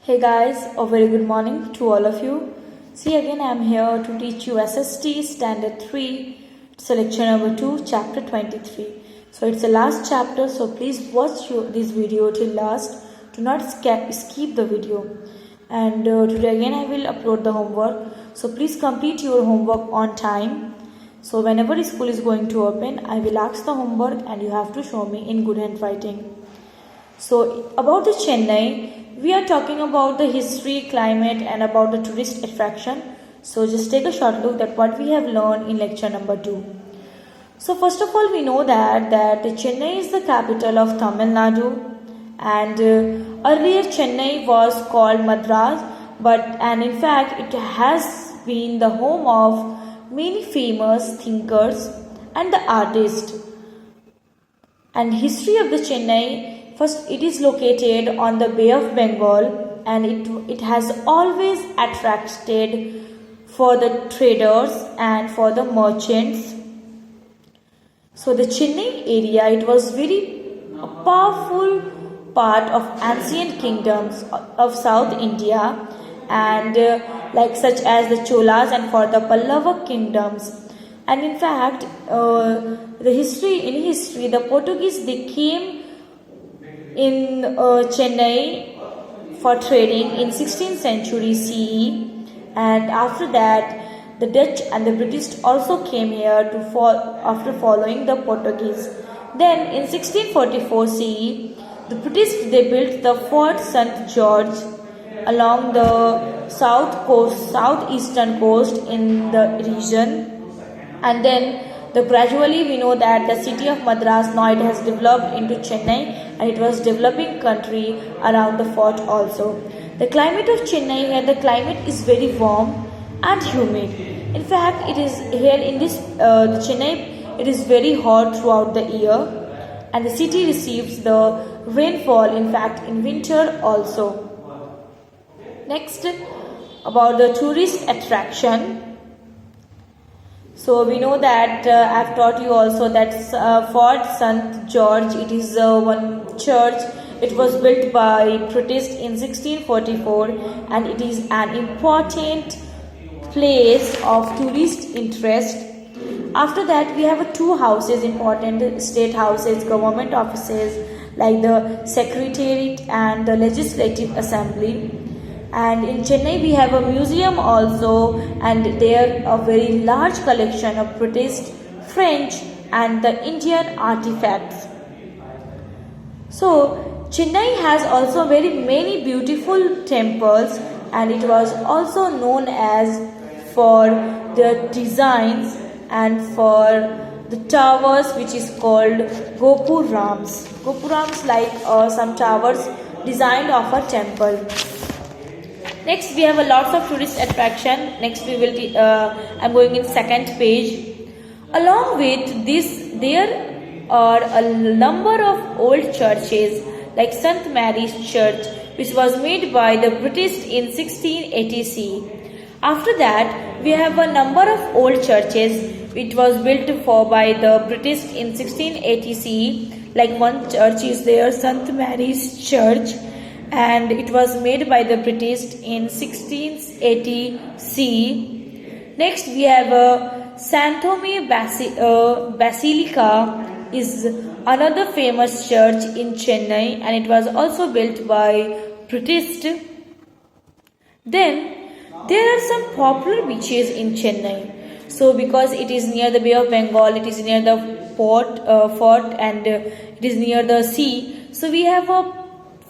Hey guys, a very good morning to all of you. See again, I am here to teach you SST Standard 3, Selection number 2, Chapter 23. So it's the last chapter, so please watch this video till last. Do not skip the video. And today again I will upload the homework. So please complete your homework on time. So whenever school is going to open, I will ask the homework and you have to show me in good handwriting. So about the Chennai, we are talking about the history, climate and about the tourist attraction. So just take a short look at what we have learned in lecture number 2. So first of all, we know that Chennai is the capital of Tamil Nadu, and earlier Chennai was called Madras, and in fact it has been the home of many famous thinkers and the artists. And history of the Chennai, first, it is located on the Bay of Bengal, and it has always attracted for the traders and for the merchants. So the Chennai area, it was very powerful part of ancient kingdoms of South India, and like such as the Cholas and for the Pallava kingdoms. And in fact, in history, the Portuguese, they came in Chennai for trading in 16th century CE, and after that the Dutch and the British also came here after following the Portuguese. Then in 1644 CE, the British, they built the Fort St. George along the southeastern coast in the region, and then gradually we know that the city of Madras, now it has developed into Chennai, and it was developing country around the fort also. The climate of Chennai here, the climate is very warm and humid. In fact, it is here in this the Chennai, it is very hot throughout the year, and the city receives the rainfall, in fact, in winter also. Next, about the tourist attraction. So we know that I have taught you also that Fort St. George, it is one church. It was built by British in 1644, and it is an important place of tourist interest. After that, we have two houses, important state houses, government offices like the Secretariat and the Legislative Assembly. And in Chennai we have a museum also, and there a very large collection of British, French and the Indian artifacts. So Chennai has also very many beautiful temples, and it was also known as for the designs and for the towers, which is called Gopurams. Gopurams like some towers designed of a temple. Next, we have a lots of tourist attraction. Next, we will I'm going in second page. Along with this, there are a number of old churches like St. Mary's Church, which was made by the British in 1680 CE. After that, we have a number of old churches which was built by the British in 1680 CE. Like one church is there, St. Mary's Church, and it was made by the British in 1680 CE. Next, we have Santhome Basilica is another famous church in Chennai, and it was also built by British. Then there are some popular beaches in Chennai. So because it is near the Bay of Bengal, it is near the fort, and it is near the sea. So we have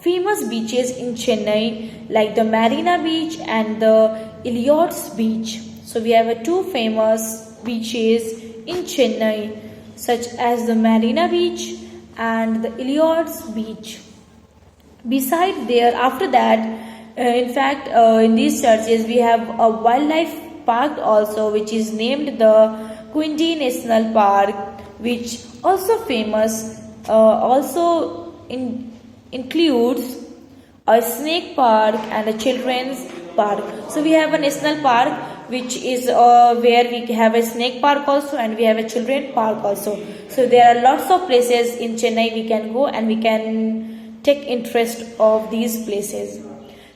famous beaches in Chennai like the Marina Beach and the Elliott's Beach. So we have two famous beaches in Chennai, such as the Marina Beach and the Elliott's Beach. Beside there, after that, in fact, in these churches we have a wildlife park also, which is named the Quindi National Park, which also famous, includes a snake park and a children's park. So we have a national park, which is where we have a snake park also, and we have a children park also. So there are lots of places in Chennai we can go, and we can take interest of these places.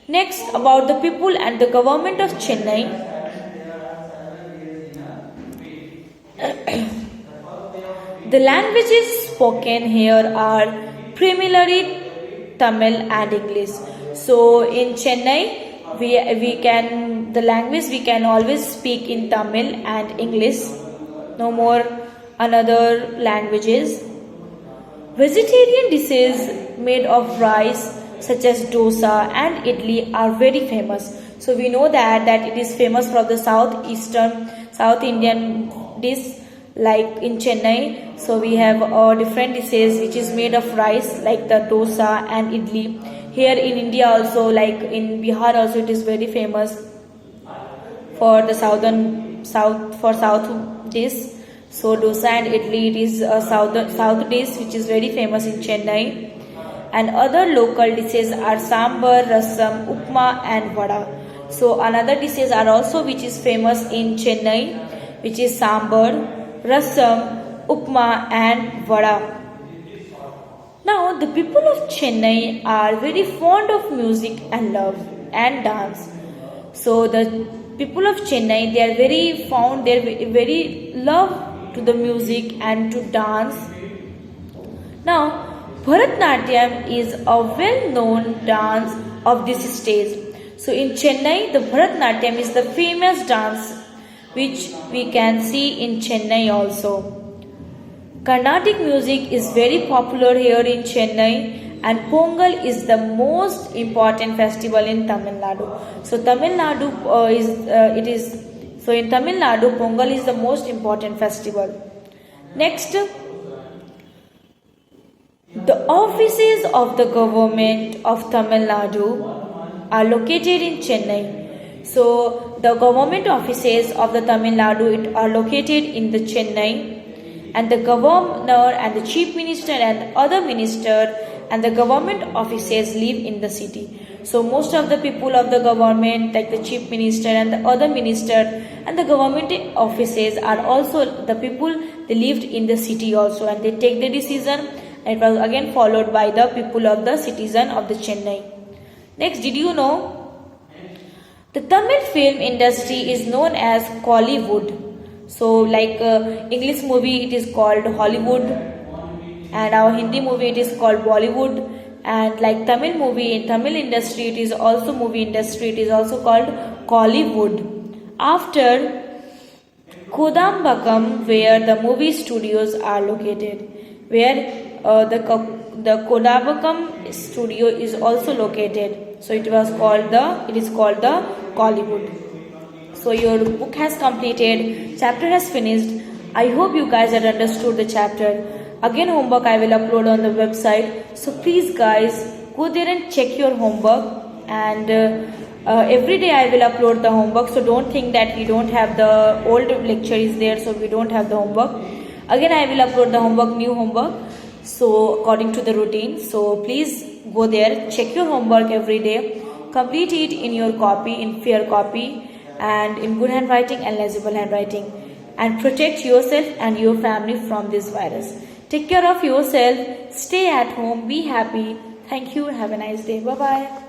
Next, about the people and the government of Chennai. The languages spoken here are primarily Tamil and English. So in Chennai, we can the language we can always speak in Tamil and English. No more another languages. Vegetarian dishes made of rice such as dosa and idli are very famous. So we know that it is famous for the South Indian dish like in Chennai. So we have different dishes which is made of rice like the dosa and idli. Here in India also, like in Bihar also, it is very famous for the south dish. So dosa and idli, it is a south dish which is very famous in Chennai. And other local dishes are sambar, rasam, upma and vada. So another dishes are also which is famous in Chennai, which is sambar, rasam, upma and vada. Now the people of Chennai are very fond of music and love and dance. So the people of Chennai, they are very fond, they are very love to the music and to dance. Now Bharatnatyam is a well-known dance of this stage. So in Chennai, the Bharatnatyam is the famous dance which we can see in Chennai also. Carnatic music is very popular here in Chennai, and Pongal is the most important festival in Tamil Nadu. So Tamil Nadu in Tamil Nadu, Pongal is the most important festival. Next, the offices of the government of Tamil Nadu are located in Chennai. So the government offices of the Tamil Nadu are located in the Chennai, and the governor and the chief minister and other minister and the government offices live in the city. So most of the people of the government, like the chief minister and the other minister and the government offices, are also the people, they lived in the city also, and they take the decision. It was again followed by the people of the citizen of the Chennai. Next, did you know the Tamil film industry is known as Kollywood? So like English movie, it is called Hollywood, and our Hindi movie, it is called Bollywood, and like Tamil movie, in Tamil industry, it is also movie industry, it is also called Kollywood. After Kodambakam, where the movie studios are located, where the Kodambakam studio is also located. So it is called the Kollywood. So your book has completed, chapter has finished. I hope you guys had understood the chapter. Again, homework I will upload on the website. So please guys, go there and check your homework. And every day I will upload the homework. So don't think that we don't have the old lecture is there, so we don't have the homework. Again, I will upload the homework, new homework. So according to the routine. So please go there, check your homework every day. Complete it in your copy, in fair copy, and in good handwriting and legible handwriting, and protect yourself and your family from this virus. Take care of yourself, stay at home, be happy. Thank you, have a nice day. Bye bye.